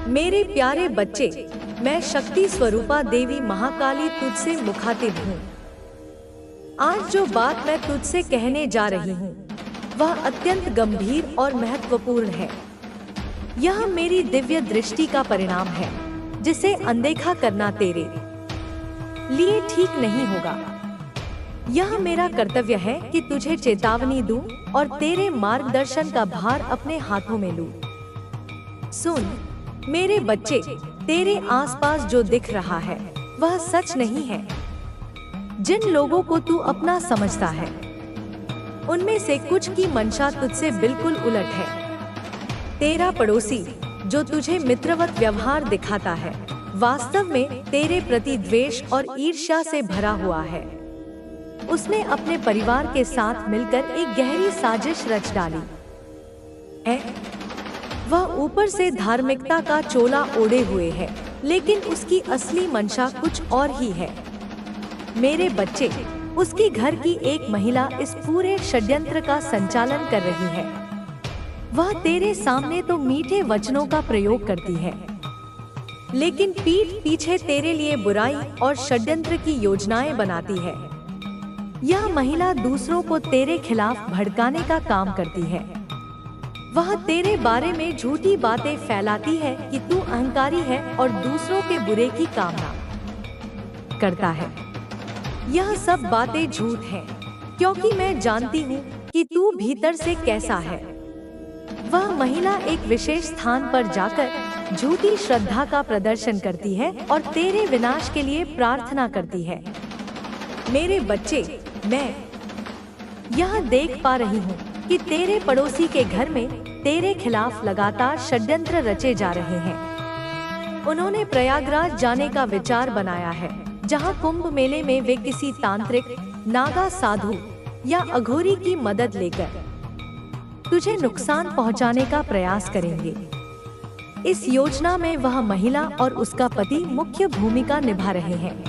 मेरे प्यारे बच्चे, मैं शक्ति स्वरूपा देवी महाकाली तुझसे मुखातिब हूँ। आज जो बात मैं तुझसे कहने जा रही हूँ वह अत्यंत गंभीर और महत्वपूर्ण है। यह मेरी दिव्य दृष्टि का परिणाम है जिसे अनदेखा करना तेरे लिए ठीक नहीं होगा। यह मेरा कर्तव्य है कि तुझे चेतावनी दूं और तेरे मार्गदर्शन का भार अपने हाथों में लूं। सुन मेरे बच्चे, तेरे आसपास जो दिख रहा है वह सच नहीं है। जिन लोगों को तू अपना समझता है उनमें से कुछ की मंशा तुझसे बिल्कुल उलट है। तेरा पड़ोसी जो तुझे मित्रवत व्यवहार दिखाता है वास्तव में तेरे प्रति द्वेष और ईर्ष्या से भरा हुआ है। उसने अपने परिवार के साथ मिलकर एक गहरी साजिश रच डाली है। वह ऊपर से धार्मिकता का चोला ओढ़े हुए है, लेकिन उसकी असली मंशा कुछ और ही है। मेरे बच्चे, उसकी घर की एक महिला इस पूरे षड्यंत्र का संचालन कर रही है। वह तेरे सामने तो मीठे वचनों का प्रयोग करती है, लेकिन पीठ पीछे तेरे लिए बुराई और षड्यंत्र की योजनाएं बनाती है। यह महिला दूसरों को तेरे खिलाफ भड़काने का काम करती है। वह तेरे बारे में झूठी बातें फैलाती है कि तू अहंकारी है और दूसरों के बुरे की कामना करता है। यह सब बातें झूठ हैं, क्योंकि मैं जानती हूँ कि तू भीतर से कैसा है। वह महिला एक विशेष स्थान पर जाकर झूठी श्रद्धा का प्रदर्शन करती है और तेरे विनाश के लिए प्रार्थना करती है। मेरे बच्चे, मैं यह देख पा रही हूँ कि तेरे पड़ोसी के घर में तेरे खिलाफ लगातार षड्यंत्र रचे जा रहे हैं। उन्होंने प्रयागराज जाने का विचार बनाया है, जहां कुंभ मेले में वे किसी तांत्रिक, नागा साधु या अघोरी की मदद लेकर तुझे नुकसान पहुंचाने का प्रयास करेंगे। इस योजना में वह महिला और उसका पति मुख्य भूमिका निभा रहे हैं।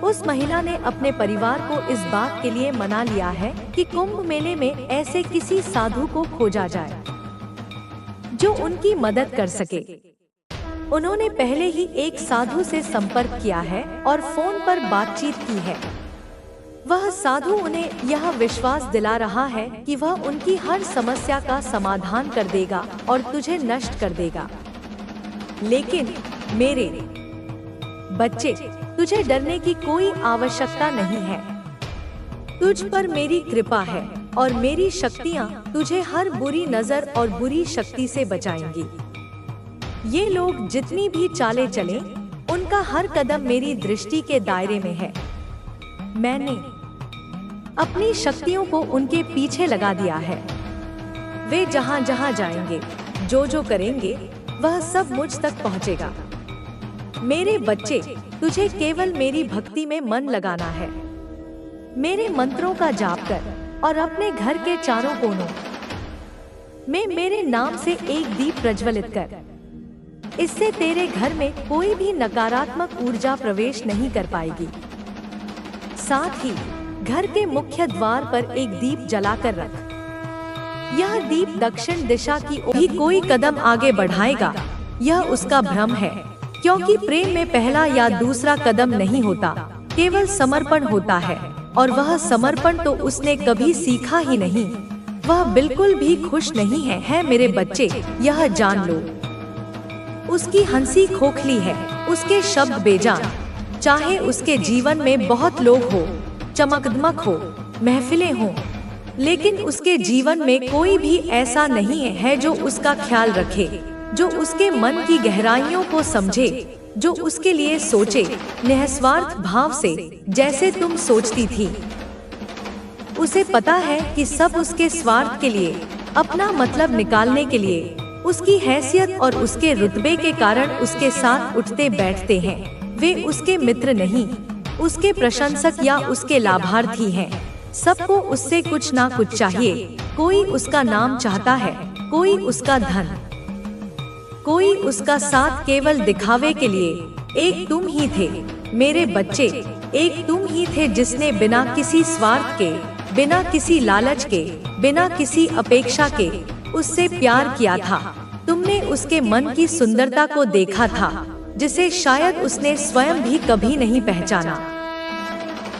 उस महिला ने अपने परिवार को इस बात के लिए मना लिया है कि कुंभ मेले में ऐसे किसी साधु को खोजा जाए जो उनकी मदद कर सके। उन्होंने पहले ही एक साधु से संपर्क किया है और फोन पर बातचीत की है। वह साधु उन्हें यह विश्वास दिला रहा है कि वह उनकी हर समस्या का समाधान कर देगा और तुझे नष्ट कर देगा। लेकिन मेरे बच्चे, तुझे डरने की कोई आवश्यकता नहीं है। तुझ पर मेरी कृपा है और मेरी शक्तियाँ तुझे हर बुरी नजर और बुरी शक्ति से बचाएंगी। ये लोग जितनी भी चालें चलें, उनका हर कदम मेरी दृष्टि के दायरे में है। मैंने अपनी शक्तियों को उनके पीछे लगा दिया है। वे जहाँ जहाँ जाएंगे, जो जो करेंगे, वह सब मुझ तक पहुँचेगा। मेरे बच्चे, तुझे केवल मेरी भक्ति में मन लगाना है। मेरे मंत्रों का जाप कर और अपने घर के चारों कोनों में मेरे नाम से एक दीप प्रज्वलित कर। इससे तेरे घर में कोई भी नकारात्मक ऊर्जा प्रवेश नहीं कर पाएगी। साथ ही घर के मुख्य द्वार पर एक दीप जलाकर रख। यह दीप दक्षिण दिशा की ओर ही कोई कदम आगे बढ़ाएगा। यह उसका भ्रम है, क्योंकि प्रेम में पहला या दूसरा कदम नहीं होता, केवल समर्पण होता है, और वह समर्पण तो उसने कभी सीखा ही नहीं। वह बिल्कुल भी खुश नहीं है मेरे बच्चे, यह जान लो। उसकी हंसी खोखली है, उसके शब्द बेजान। चाहे उसके जीवन में बहुत लोग हो, चमकदमक हो, महफिलें हो, लेकिन उसके जीवन में कोई भी ऐसा नहीं है जो उसका ख्याल रखे, जो उसके मन की गहराइयों को समझे, जो उसके लिए सोचे निस्वार्थ भाव से, जैसे तुम सोचती थी। उसे पता है कि सब उसके स्वार्थ के लिए, अपना मतलब निकालने के लिए, उसकी हैसियत और उसके रुतबे के कारण उसके साथ उठते बैठते हैं। वे उसके मित्र नहीं, उसके प्रशंसक या उसके लाभार्थी हैं। सबको उससे कुछ ना कुछ चाहिए। कोई उसका नाम चाहता है, कोई उसका धन, कोई उसका साथ केवल दिखावे के लिए। एक तुम ही थे मेरे बच्चे, एक तुम ही थे जिसने बिना किसी स्वार्थ के, बिना किसी लालच के, बिना किसी अपेक्षा के उससे प्यार किया था। तुमने उसके मन की सुंदरता को देखा था, जिसे शायद उसने स्वयं भी कभी नहीं पहचाना।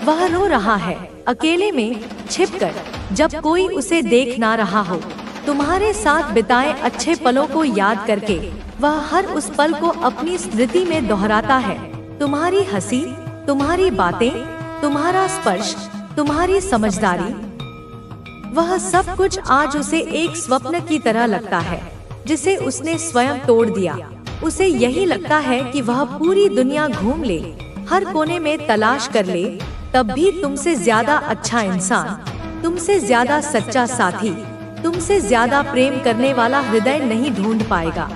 वह रो रहा है, अकेले में छिपकर, जब कोई उसे देख ना रहा हो। तुम्हारे साथ बिताए अच्छे पलों को याद करके वह हर उस पल को अपनी स्मृति में दोहराता है। तुम्हारी हंसी, तुम्हारी बातें, तुम्हारा स्पर्श, तुम्हारी समझदारी, वह सब कुछ आज उसे एक स्वप्न की तरह लगता है, जिसे उसने स्वयं तोड़ दिया। उसे यही लगता है कि वह पूरी दुनिया घूम ले, हर कोने में तलाश कर ले, तब भी तुमसे ज्यादा अच्छा इंसान, तुमसे ज्यादा सच्चा साथी, तुमसे ज्यादा प्रेम करने वाला हृदय नहीं ढूंढ पाएगा।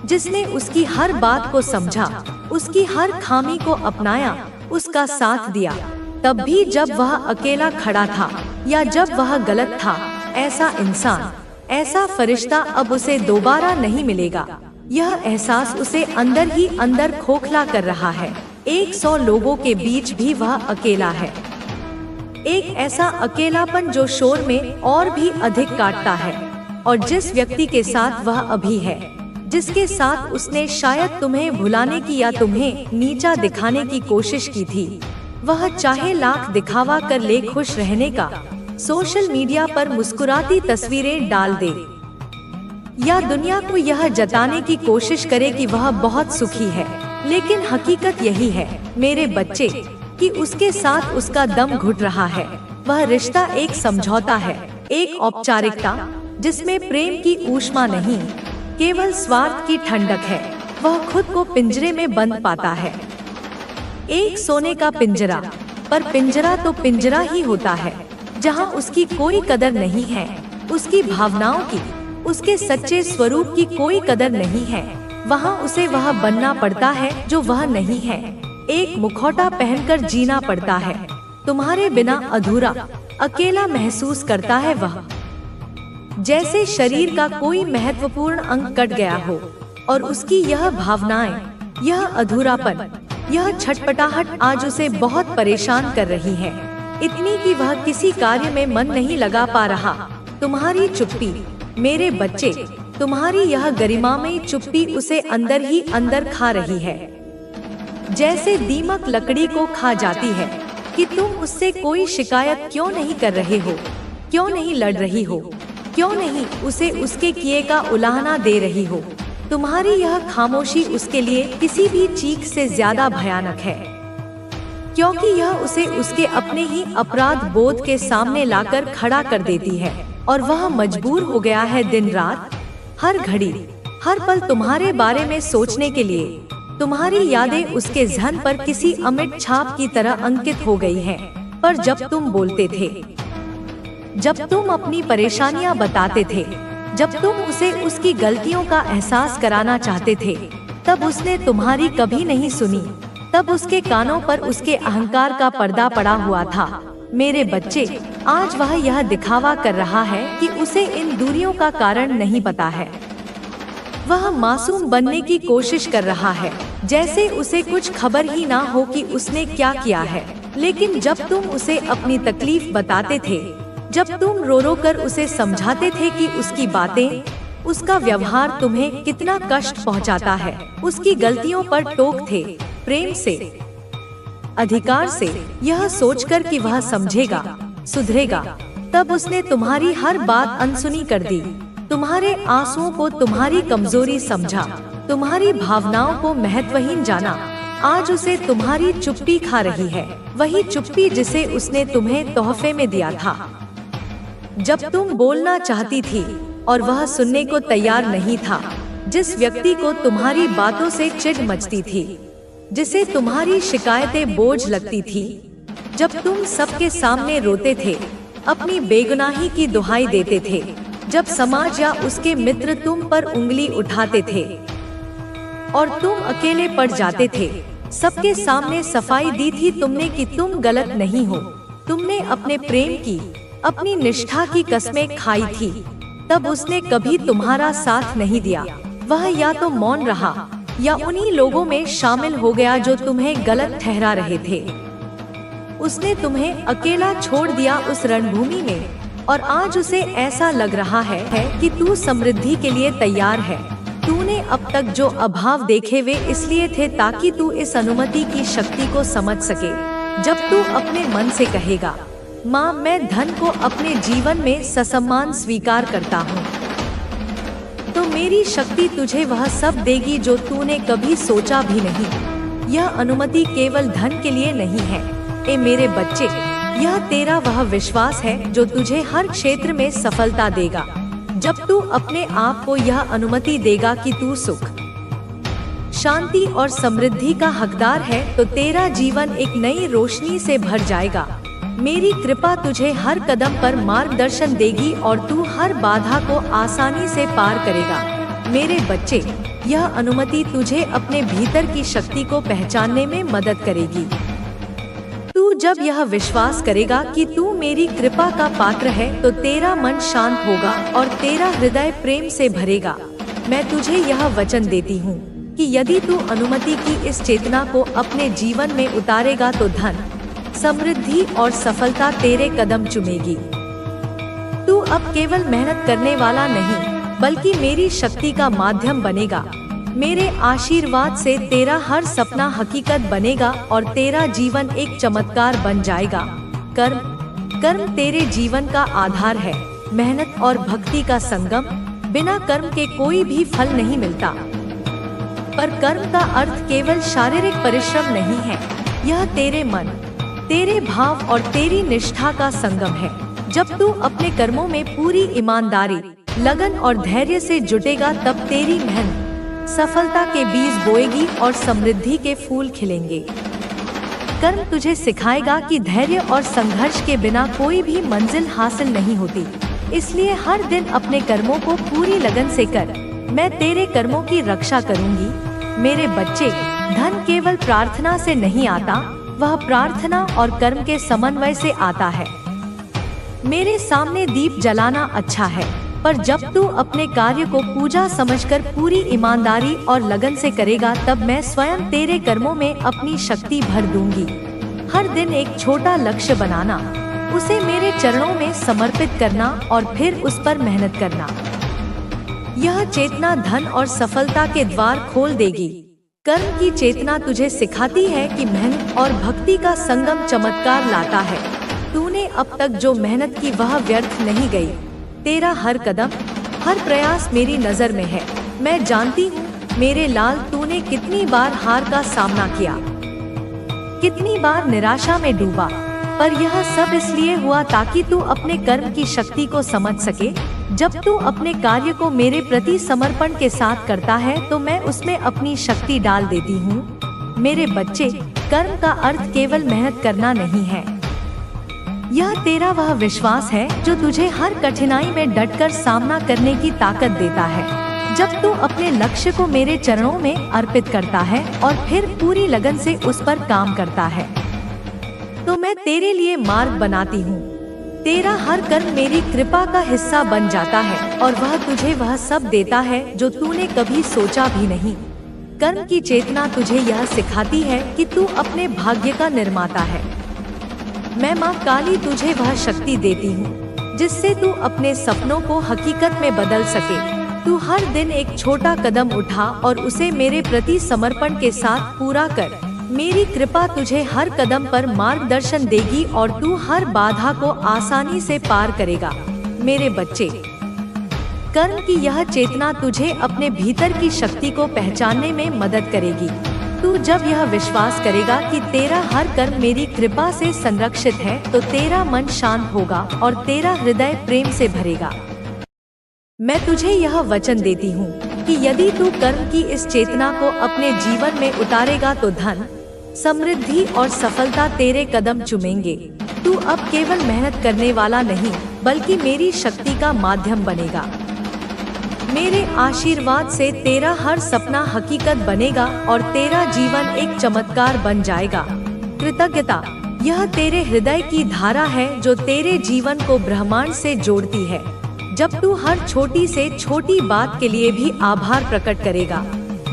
जिसने उसकी हर बात को समझा, उसकी हर खामी को अपनाया, उसका साथ दिया, तब भी जब वह अकेला खड़ा था या जब वह गलत था। ऐसा इंसान, ऐसा फरिश्ता अब उसे दोबारा नहीं मिलेगा। यह एहसास उसे अंदर ही अंदर खोखला कर रहा है। 100 लोगों के बीच भी वह अकेला है। एक ऐसा अकेलापन जो शोर में और भी अधिक काटता है। और जिस व्यक्ति के साथ वह अभी है, जिसके साथ उसने शायद तुम्हें भुलाने की या तुम्हें नीचा दिखाने की कोशिश की थी, वह चाहे लाख दिखावा कर ले खुश रहने का, सोशल मीडिया पर मुस्कुराती तस्वीरें डाल दे, या दुनिया को यह जताने की कोशिश करे कि वह बहुत सुखी है, लेकिन हकीकत यही है मेरे बच्चे कि उसके साथ उसका दम घुट रहा है। वह रिश्ता एक समझौता है, एक औपचारिकता, जिसमें प्रेम की ऊष्मा नहीं, केवल स्वार्थ की ठंडक है। वह खुद को पिंजरे में बंद पाता है, एक सोने का पिंजरा, पर पिंजरा तो पिंजरा ही होता है, जहां उसकी कोई कदर नहीं है, उसकी भावनाओं की, उसके सच्चे स्वरूप की कोई कदर नहीं है। वहां उसे वह बनना पड़ता है जो वह नहीं है। एक मुखौटा पहनकर जीना पड़ता है, तुम्हारे बिना अधूरा, अकेला महसूस करता है वह, जैसे शरीर का कोई महत्वपूर्ण अंग कट गया हो। और उसकी यह भावनाएं, यह अधूरापन, यह छटपटाहट आज उसे बहुत परेशान कर रही है, इतनी कि वह किसी कार्य में मन नहीं लगा पा रहा। तुम्हारी चुप्पी मेरे बच्चे, तुम्हारी यह गरिमामयी चुप्पी उसे अंदर ही अंदर खा रही है, जैसे दीमक लकड़ी को खा जाती है। कि तुम उससे कोई शिकायत क्यों नहीं कर रहे हो, क्यों नहीं लड़ रही हो, क्यों नहीं उसे उसके किए का उलाहना दे रही हो। तुम्हारी यह खामोशी उसके लिए किसी भी चीख से ज्यादा भयानक है, क्योंकि यह उसे उसके अपने ही अपराध बोध के सामने लाकर खड़ा कर देती है। और वह मजबूर हो गया है दिन रात, हर घड़ी, हर पल तुम्हारे बारे में सोचने के लिए। तुम्हारी यादें उसके ज़हन पर किसी अमिट छाप की तरह अंकित हो गई हैं। पर जब तुम बोलते थे, जब तुम अपनी परेशानियां बताते थे, जब तुम उसे उसकी गलतियों का एहसास कराना चाहते थे, तब उसने तुम्हारी कभी नहीं सुनी। तब उसके कानों पर उसके अहंकार का पर्दा पड़ा हुआ था। मेरे बच्चे, आज वह यह दिखावा कर रहा है कि उसे इन दूरियों का कारण नहीं पता है। वह मासूम बनने की कोशिश कर रहा है, जैसे उसे कुछ खबर ही ना हो कि उसने क्या किया है। लेकिन जब तुम उसे अपनी तकलीफ बताते थे, जब तुम रो रो कर उसे समझाते थे कि उसकी बातें, उसका व्यवहार तुम्हें कितना कष्ट पहुंचाता है, उसकी गलतियों पर टोक थे, प्रेम से, अधिकार से, यह सोचकर कि वह समझेगा, सुधरेगा, तब उसने तुम्हारी हर बात अनसुनी कर दी। तुम्हारे आंसुओं को तुम्हारी कमजोरी समझा, तुम्हारी भावनाओं को महत्वहीन जाना। आज उसे तुम्हारी चुप्पी खा रही है, वही चुप्पी जिसे उसने तुम्हें तोहफे में दिया था। जब तुम बोलना चाहती थी और वह सुनने को तैयार नहीं था, जिस व्यक्ति को तुम्हारी बातों से चिढ़ मचती थी, जिसे तुम्हारी शिकायतें बोझ लगती थी, जब तुम सबके सामने रोते थे, अपनी बेगुनाही की दुहाई देते थे, जब समाज या उसके मित्र तुम पर उंगली उठाते थे और तुम अकेले पड़ जाते थे, सबके सामने सफाई दी थी तुमने कि तुम गलत नहीं हो। तुमने अपने प्रेम की, अपनी निष्ठा की कस्में खाई थी, तब उसने कभी तुम्हारा साथ नहीं दिया। वह या तो मौन रहा या उन्हीं लोगों में शामिल हो गया जो तुम्हें गलत ठहरा रहे थे। उसने तुम्हें अकेला छोड़ दिया उस रणभूमि में, और आज उसे ऐसा लग रहा है कि तू समृद्धि के लिए तैयार है। तूने अब तक जो अभाव देखे वे इसलिए थे ताकि तू इस अनुमति की शक्ति को समझ सके। जब तू अपने मन से कहेगा, माँ मैं धन को अपने जीवन में ससम्मान स्वीकार करता हूँ, तो मेरी शक्ति तुझे वह सब देगी जो तूने कभी सोचा भी नहीं। यह अनुमति केवल धन के लिए नहीं है। ए मेरे बच्चे, यह तेरा वह विश्वास है जो तुझे हर क्षेत्र में सफलता देगा। जब तू अपने आप को यह अनुमति देगा कि तू सुख, शांति और समृद्धि का हकदार है, तो तेरा जीवन एक नई रोशनी से भर जाएगा। मेरी कृपा तुझे हर कदम पर मार्गदर्शन देगी और तू हर बाधा को आसानी से पार करेगा। मेरे बच्चे, यह अनुमति तुझे अपने भीतर की शक्ति को पहचानने में मदद करेगी। तू जब यह विश्वास करेगा कि तू मेरी कृपा का पात्र है, तो तेरा मन शांत होगा और तेरा हृदय प्रेम से भरेगा। मैं तुझे यह वचन देती हूँ कि यदि तू अनुमति की इस चेतना को अपने जीवन में उतारेगा तो धन, समृद्धि और सफलता तेरे कदम चूमेगी। तू अब केवल मेहनत करने वाला नहीं, बल्कि मेरी शक्ति का माध्यम बनेगा। मेरे आशीर्वाद से तेरा हर सपना हकीकत बनेगा और तेरा जीवन एक चमत्कार बन जाएगा। कर्म तेरे जीवन का आधार है। मेहनत और भक्ति का संगम, बिना कर्म के कोई भी फल नहीं मिलता। पर कर्म का अर्थ केवल शारीरिक परिश्रम नहीं है, यह तेरे मन, तेरे भाव और तेरी निष्ठा का संगम है। जब तू अपने कर्मों में पूरी ईमानदारी, लगन और धैर्य से जुटेगा, तब तेरी मेहनत सफलता के बीज बोएगी और समृद्धि के फूल खिलेंगे। कर्म तुझे सिखाएगा कि धैर्य और संघर्ष के बिना कोई भी मंजिल हासिल नहीं होती। इसलिए हर दिन अपने कर्मों को पूरी लगन से कर। मैं तेरे कर्मों की रक्षा करूंगी। मेरे बच्चे, धन केवल प्रार्थना से नहीं आता, वह प्रार्थना और कर्म के समन्वय से आता है। मेरे सामने दीप जलाना अच्छा है, पर जब तू अपने कार्य को पूजा समझकर पूरी ईमानदारी और लगन से करेगा, तब मैं स्वयं तेरे कर्मों में अपनी शक्ति भर दूंगी। हर दिन एक छोटा लक्ष्य बनाना, उसे मेरे चरणों में समर्पित करना और फिर उस पर मेहनत करना। यह चेतना धन और सफलता के द्वार खोल देगी। कर्म की चेतना तुझे सिखाती है कि मेहनत और भक्ति का संगम चमत्कार लाता है। तूने अब तक जो मेहनत की वह व्यर्थ नहीं गई। तेरा हर कदम, हर प्रयास मेरी नजर में है। मैं जानती हूँ मेरे लाल, तूने कितनी बार हार का सामना किया, कितनी बार निराशा में डूबा, पर यह सब इसलिए हुआ ताकि तू अपने कर्म की शक्ति को समझ सके। जब तू अपने कार्य को मेरे प्रति समर्पण के साथ करता है, तो मैं उसमें अपनी शक्ति डाल देती हूँ। मेरे बच्चे, कर्म का अर्थ केवल मेहनत करना नहीं है, यह तेरा वह विश्वास है जो तुझे हर कठिनाई में डटकर सामना करने की ताकत देता है। जब तू अपने लक्ष्य को मेरे चरणों में अर्पित करता है और फिर पूरी लगन से उस पर काम करता है, तो मैं तेरे लिए मार्ग बनाती हूँ। तेरा हर कर्म मेरी कृपा का हिस्सा बन जाता है और वह तुझे वह सब देता है जो तूने कभी सोचा भी नहीं। कर्म की चेतना तुझे यह सिखाती है कि तू अपने भाग्य का निर्माता है। मैं माँ काली तुझे वह शक्ति देती हूँ जिससे तू अपने सपनों को हकीकत में बदल सके। तू हर दिन एक छोटा कदम उठा और उसे मेरे प्रति समर्पण के साथ पूरा कर। मेरी कृपा तुझे हर कदम पर मार्गदर्शन देगी और तू हर बाधा को आसानी से पार करेगा। मेरे बच्चे, कर्म की यह चेतना तुझे अपने भीतर की शक्ति को पहचानने में मदद करेगी। तू जब यह विश्वास करेगा कि तेरा हर कर्म मेरी कृपा से संरक्षित है, तो तेरा मन शांत होगा और तेरा हृदय प्रेम से भरेगा। मैं तुझे यह वचन देती हूँ कि यदि तू कर्म की इस चेतना को अपने जीवन में उतारेगा, तो धन, समृद्धि और सफलता तेरे कदम चूमेंगे। तू अब केवल मेहनत करने वाला नहीं, बल्कि मेरी शक्ति का माध्यम बनेगा। मेरे आशीर्वाद से तेरा हर सपना हकीकत बनेगा और तेरा जीवन एक चमत्कार बन जाएगा। कृतज्ञता, यह तेरे हृदय की धारा है जो तेरे जीवन को ब्रह्मांड से जोड़ती है। जब तू हर छोटी से छोटी बात के लिए भी आभार प्रकट करेगा,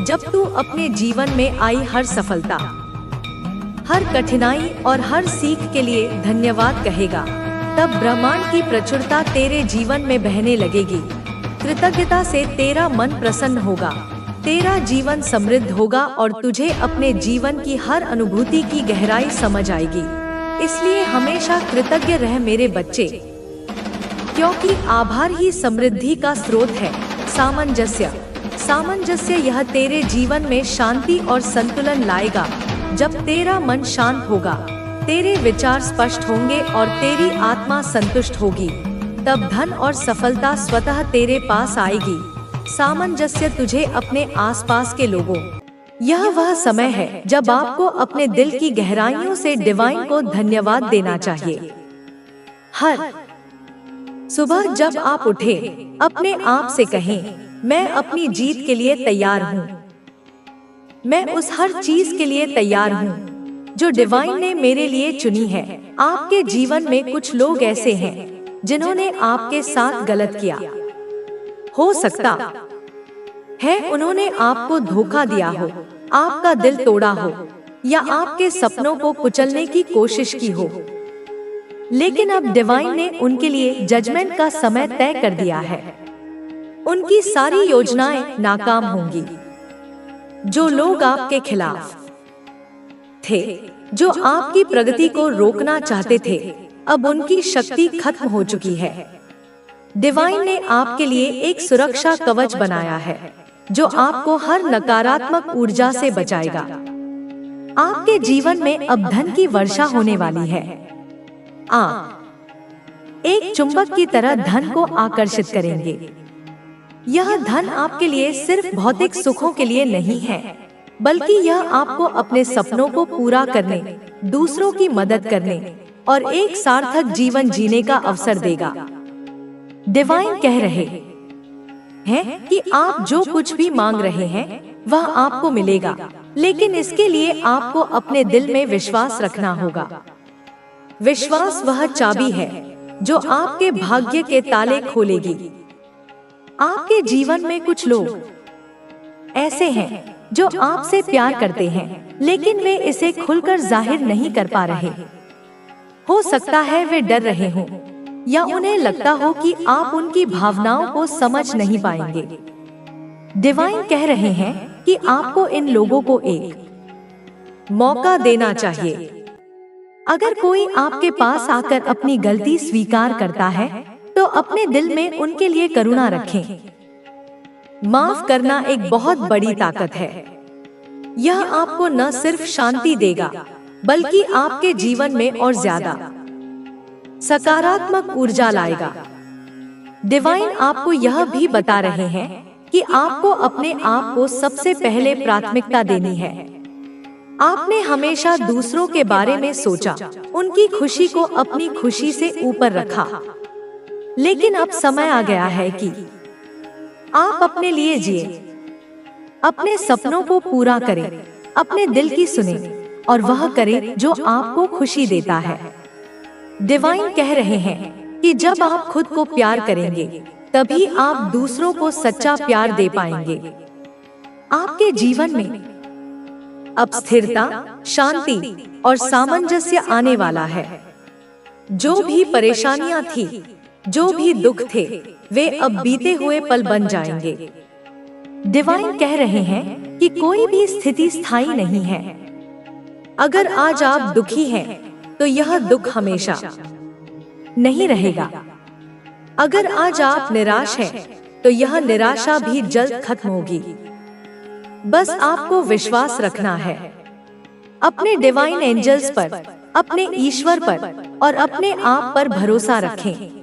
जब तू अपने जीवन में आई हर सफलता, हर कठिनाई और हर सीख के लिए धन्यवाद कहेगा, तब ब्रह्मांड की प्रचुरता तेरे जीवन में बहने लगेगी। कृतज्ञता से तेरा मन प्रसन्न होगा, तेरा जीवन समृद्ध होगा और तुझे अपने जीवन की हर अनुभूति की गहराई समझ आएगी। इसलिए हमेशा कृतज्ञ रह मेरे बच्चे, क्योंकि आभार ही समृद्धि का स्रोत है। सामंजस्य, सामंजस्य यह तेरे जीवन में शांति और संतुलन लाएगा। जब तेरा मन शांत होगा, तेरे विचार स्पष्ट होंगे और तेरी आत्मा संतुष्ट होगी, तब धन और सफलता स्वतः तेरे पास आएगी। सामंजस्य तुझे अपने आसपास के लोगों, यह वह समय है जब आपको अपने दिल की गहराइयों से डिवाइन को धन्यवाद देना चाहिए। हर सुबह जब आप उठे, अपने आप से कहें, मैं अपनी जीत के लिए तैयार हूँ। मैं उस हर चीज के लिए तैयार हूँ जो डिवाइन ने मेरे लिए चुनी है। आपके जीवन में कुछ लोग ऐसे हैं जिन्होंने आपके साथ गलत किया। हो सकता है उन्होंने आपको धोखा दिया हो, आपका दिल तोड़ा हो या आपके सपनों को कुचलने की कोशिश की हो। लेकिन अब डिवाइन ने उनके लिए जजमेंट का समय तय कर दिया है। उनकी सारी योजनाएं नाकाम होंगी। जो लोग आपके खिलाफ थे, जो आपकी प्रगति को रोकना चाहते थे, अब उनकी शक्ति खत्म हो चुकी है। डिवाइन ने आपके लिए एक सुरक्षा कवच बनाया है जो आपको हर नकारात्मक ऊर्जा से बचाएगा। आपके जीवन में अब धन की वर्षा होने वाली है। आप एक चुंबक की तरह धन को आकर्षित करेंगे। यह धन आपके लिए सिर्फ भौतिक सुखों के लिए नहीं है, बल्कि यह आपको अपने सपनों को पूरा करने, दूसरों की मदद करने और एक सार्थक जीवन जीने का अवसर देगा। डिवाइन कह रहे हैं कि आप जो कुछ भी मांग रहे हैं वह आपको मिलेगा, लेकिन इसके लिए आपको अपने दिल में विश्वास रखना होगा। विश्वास वह चाबी है जो आपके भाग्य के ताले खोलेगी। आपके जीवन में कुछ लोग ऐसे हैं जो आपसे प्यार करते हैं, लेकिन वे इसे खुलकर जाहिर नहीं कर पा रहे। हो सकता है वे डर रहे हों या उन्हें लगता हो कि आप उनकी भावनाओं को समझ नहीं पाएंगे। डिवाइन कह रहे हैं कि आपको इन लोगों को एक मौका देना चाहिए। अगर कोई आपके पास आकर अपनी गलती स्वीकार करता है, तो अपने दिल में उनके लिए करुणा रखें। माफ करना एक बहुत बड़ी ताकत है। यह आपको न सिर्फ शांति देगा, बल्कि आपके जीवन में और ज्यादा सकारात्मक ऊर्जा लाएगा। डिवाइन आपको यह भी बता रहे हैं कि आपको अपने आप को सबसे पहले प्राथमिकता देनी है। आपने हमेशा दूसरों के बारे में सोचा, उनकी खुशी को अपनी खुशी से ऊपर रखा। लेकिन अब समय आ गया है कि आप अपने लिए जिए, अपने सपनों को पूरा करें, अपने दिल की सुने और वह करें जो आपको खुशी देता है। डिवाइन कह रहे हैं कि जब आप खुद को प्यार करेंगे, तभी आप दूसरों को सच्चा प्यार दे पाएंगे। आपके जीवन में अब स्थिरता, शांति और सामंजस्य आने वाला है। जो भी परेशानियां थी, जो भी दुख थे, वे अब बीते हुए पल बन जाएंगे। डिवाइन कह रहे हैं कि कोई भी स्थिति स्थायी नहीं है। अगर आज आप दुखी हैं, तो यह दुख हमेशा नहीं रहेगा। अगर आज आप निराश हैं, तो यह निराशा भी जल्द खत्म होगी। बस आपको विश्वास रखना है अपने डिवाइन एंजल्स पर, अपने ईश्वर पर और अपने आप पर भरोसा रखें।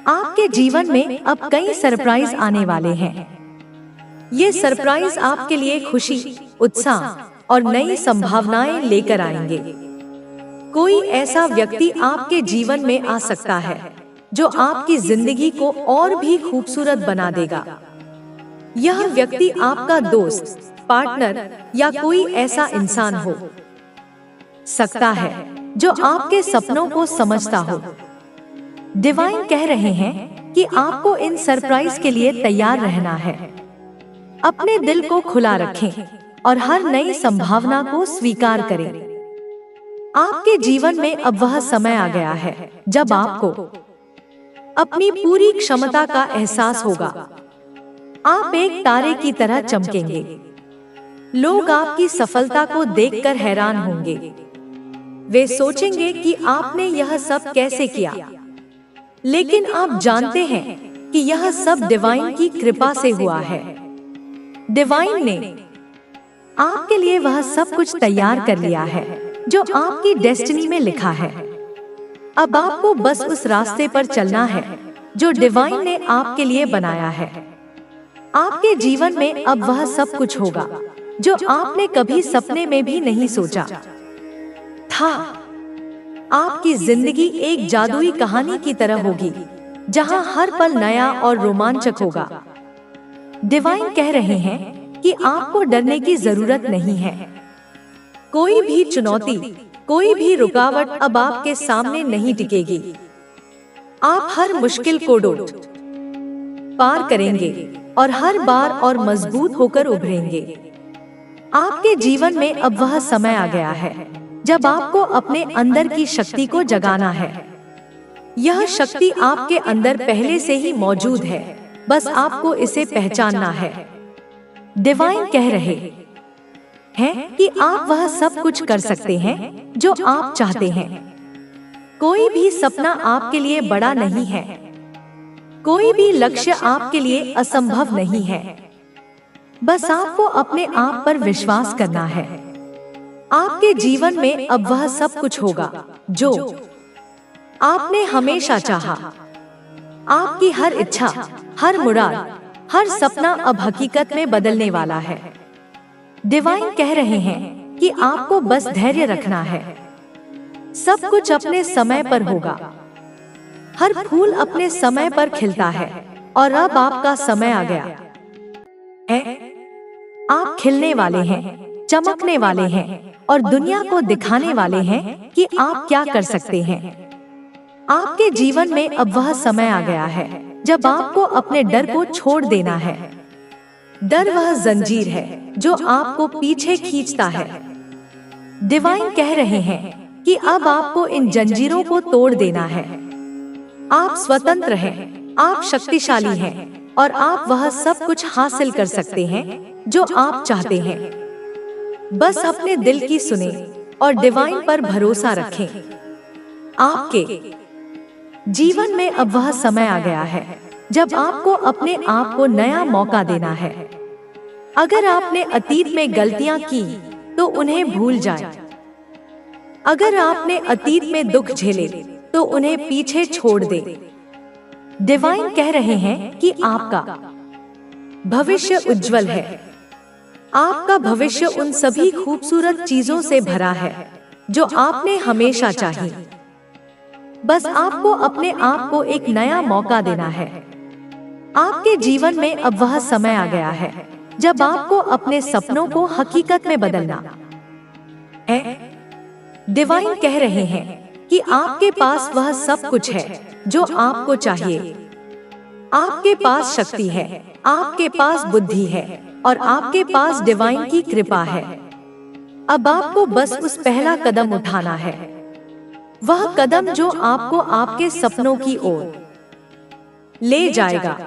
आपके जीवन में अब कई सरप्राइज आने वाले हैं। ये सरप्राइज आपके लिए खुशी, उत्साह और नई संभावनाएं लेकर आएंगे। कोई ऐसा व्यक्ति आपके जीवन में आ सकता है जो आपकी जिंदगी को और भी खूबसूरत बना देगा। यह व्यक्ति आपका दोस्त, पार्टनर या कोई ऐसा इंसान हो सकता है जो आपके सपनों को समझता हो। डिवाइन कह रहे हैं कि आपको इन सरप्राइज के लिए तैयार रहना है। अपने दिल को खुला रखें और हर नई संभावना को स्वीकार करें। आपके जीवन में अब वह समय आ गया है जब आपको अपनी पूरी क्षमता का एहसास होगा। आप एक तारे की तरह चमकेंगे। लोग आपकी सफलता को देखकर हैरान होंगे। वे सोचेंगे कि आपने यह सब कैसे किया, लेकिन आप जानते हैं कि यह सब डिवाइन की कृपा से हुआ है। डिवाइन ने आपके लिए वह सब कुछ तैयार कर लिया है जो आपकी डेस्टिनी में लिखा है। अब आपको बस उस रास्ते पर चलना है जो डिवाइन ने आपके लिए बनाया है। आपके जीवन में अब वह सब कुछ होगा जो आपने कभी सपने में भी नहीं सोचा था। आपकी जिंदगी एक जादुई कहानी की तरह होगी जहां हर पल नया और रोमांचक होगा। डिवाइन कह रहे हैं कि आपको डरने की जरूरत नहीं है। कोई भी चुनौती, कोई भी रुकावट अब आपके सामने नहीं टिकेगी। आप हर मुश्किल को पार करेंगे और हर बार और मजबूत होकर उभरेंगे। आपके जीवन में अब वह समय आ गया है जब आपको अपने अंदर की शक्ति को जगाना है। यह शक्ति आपके अंदर पहले से ही मौजूद है, बस आपको इसे पहचानना है। डिवाइन कह रहे हैं कि आप वह सब कुछ कर सकते हैं जो आप चाहते हैं। कोई भी सपना आपके लिए बड़ा नहीं है। कोई भी लक्ष्य आपके लिए असंभव नहीं है। बस आपको अपने आप पर विश्वास करना है। आपके जीवन में अब वह सब कुछ होगा जो आपने हमेशा चाहा। आपकी हर इच्छा, हर मुराद, हर सपना अब हकीकत में बदलने वाला है। डिवाइन कह रहे हैं कि आपको बस धैर्य रखना है। सब कुछ अपने समय पर होगा। हर फूल अपने समय पर खिलता है और अब आपका समय आ गया है। आप खिलने वाले हैं, चमकने वाले हैं और दुनिया को दिखाने वाले हैं कि आप क्या कर सकते हैं। आपके जीवन में अब वह समय आ गया है जब आपको अपने डर को छोड़ देना है। डर वह जंजीर है जो आपको पीछे खींचता है। डिवाइन कह रहे हैं कि अब आपको इन जंजीरों को तोड़ देना है। आप स्वतंत्र हैं, आप शक्तिशाली हैं और आप वह सब कुछ हासिल कर सकते हैं जो आप चाहते हैं। बस अपने दिल की सुने और डिवाइन पर भरोसा रखें। आपके जीवन में अब वह समय आ गया है जब आपको अपने आप को नया मौका देना है। अगर आपने अतीत में गलतियां की तो उन्हें भूल जाएं। अगर आपने अतीत में दुख झेले तो उन्हें पीछे छोड़ दे। डिवाइन कह रहे हैं कि आपका भविष्य उज्जवल है। आपका भविष्य उन सभी खूबसूरत चीजों से भरा है जो आपने हमेशा चाही। बस आपको अपने आप को एक नया मौका देना है। आपके जीवन में अब वह समय आ गया है जब आपको अपने सपनों को हकीकत में बदलना है। डिवाइन कह रहे हैं कि आपके पास वह सब कुछ है जो आपको चाहिए। आपके पास शक्ति है, आपके पास बुद्धि है और आपके पास डिवाइन की कृपा है। अब आपको बस उस पहला कदम उठाना है, वह कदम जो आपको आपके सपनों की ओर ले जाएगा।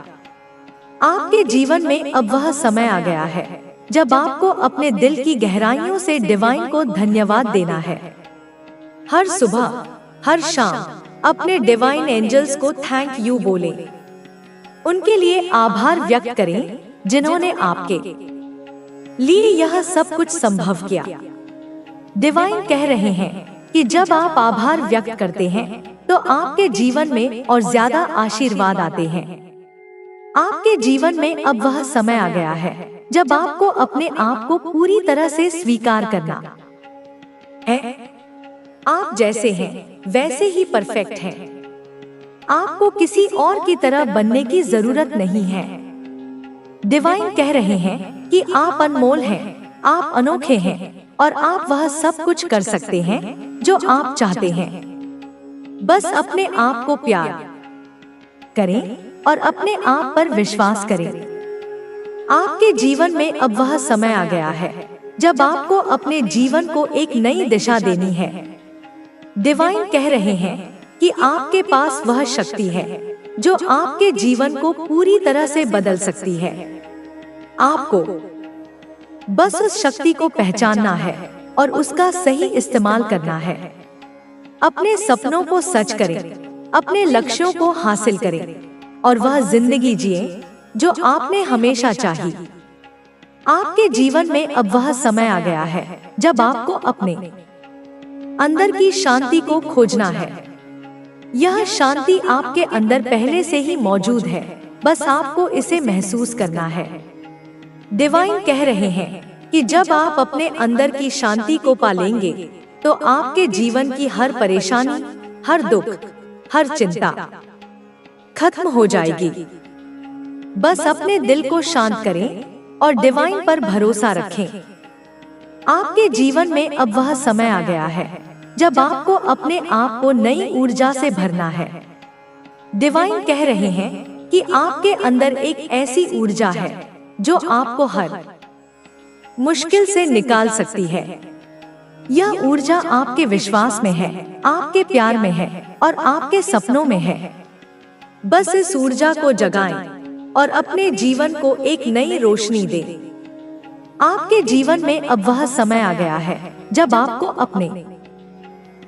आपके जीवन में अब वह समय आ गया है जब आपको अपने दिल की गहराइयों से डिवाइन को धन्यवाद देना है। हर सुबह, हर शाम अपने डिवाइन एंजल्स को थैंक यू बोलें। उनके लिए आभार व्यक्त करें जिन्होंने आपके लिए यह सब कुछ संभव किया। डिवाइन कह रहे हैं कि जब आप आभार व्यक्त करते हैं तो आपके जीवन में और ज्यादा आशीर्वाद आते हैं। आपके जीवन में अब वह समय आ गया है जब आपको अपने आप को पूरी तरह से स्वीकार करना है। आप जैसे हैं वैसे ही परफेक्ट हैं। आपको किसी और की तरह बनने की जरूरत नहीं है। डिवाइन कह रहे हैं कि आप अनमोल हैं, आप अनोखे हैं और आप वह सब कुछ कर सकते हैं जो आप चाहते हैं। बस अपने आप को प्यार करें और अपने आप पर विश्वास करें। आपके जीवन में अब वह समय आ गया है जब आपको अपने जीवन को एक नई दिशा देनी है। डिवाइन कह रहे हैं कि आपके पास वह शक्ति है जो आपके जीवन को पूरी तरह से बदल सकती है। आपको बस उस शक्ति को पहचानना है और उसका सही इस्तेमाल करना है। अपने सपनों को सच करें, अपने लक्ष्यों को हासिल करें और वह जिंदगी जिए जो आपने हमेशा चाही। आपके जीवन में अब वह समय आ गया है जब आपको अपने अंदर की शांति को खोजना है। यह शांति आपके अंदर पहले से ही मौजूद है, बस आपको इसे महसूस करना है। डिवाइन कह रहे हैं कि जब आप अपने अंदर की शांति को पालेंगे तो आपके जीवन की हर परेशानी, हर दुख, हर चिंता खत्म हो जाएगी। बस अपने दिल को शांत करें और डिवाइन पर भरोसा रखें। आपके जीवन में अब वह समय आ गया है जब आपको अपने आप को नई ऊर्जा से भरना है। डिवाइन कह रहे हैं कि आपके अंदर एक ऐसी ऊर्जा है जो आपको हर मुश्किल से निकाल सकती है। यह ऊर्जा आपके विश्वास में है, आपके प्यार में है और आपके सपनों में है। बस इस ऊर्जा को जगाएं और अपने जीवन को एक नई रोशनी दें। आपके जीवन में अब वह समय आ गया है जब आपको अपने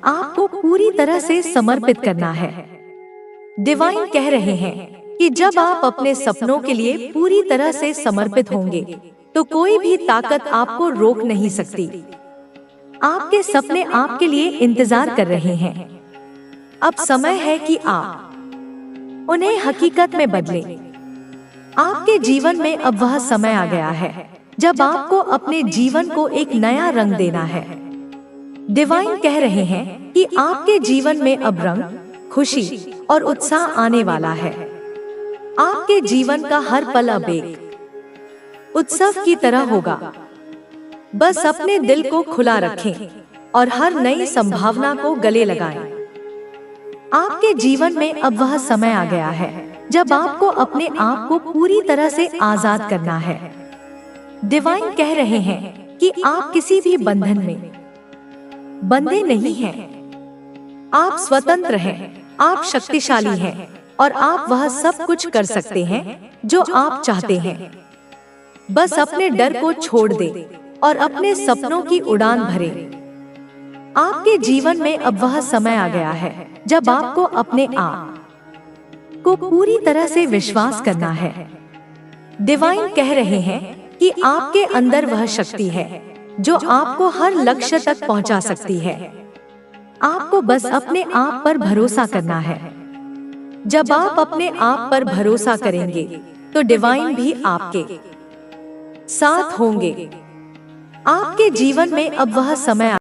आप को पूरी तरह से समर्पित करना है। डिवाइन कह रहे हैं कि जब आप अपने सपनों के लिए पूरी तरह से समर्पित होंगे तो कोई भी ताकत आपको रोक नहीं सकती। आपके सपने आपके लिए इंतजार कर रहे हैं। अब समय है कि आप उन्हें हकीकत में बदलें। आपके जीवन में अब वह समय आ गया है जब आपको अपने जीवन को एक नया रंग देना है। डिवाइन कह रहे हैं कि आपके जीवन में अब रंग, खुशी और उत्साह आने वाला है। आपके जीवन का हर पल अब एक उत्सव की तरह होगा। बस अपने दिल को खुला रखें और हर नई संभावना को गले लगाएं। आपके जीवन में अब वह समय आ गया है जब आपको अपने आप को पूरी तरह से आजाद करना है। डिवाइन कह रहे हैं कि आप किसी भी बंधन में बंधे नहीं हैं। आप स्वतंत्र हैं, आप शक्तिशाली हैं और आप वह सब कुछ कर सकते हैं जो आप चाहते हैं। बस अपने डर को छोड़ दें और अपने सपनों की उड़ान भरें। आपके जीवन में अब वह समय आ गया है जब आपको अपने आप को पूरी तरह से विश्वास करना है। डिवाइन कह रहे हैं कि आपके अंदर वह शक्ति है जो आपको हर लक्ष्य तक पहुंचा सकती है। आपको बस अपने आप पर भरोसा करना है। जब आप अपने आप पर भरोसा करेंगे तो डिवाइन भी आपके साथ होंगे। आपके जीवन में अब वह समय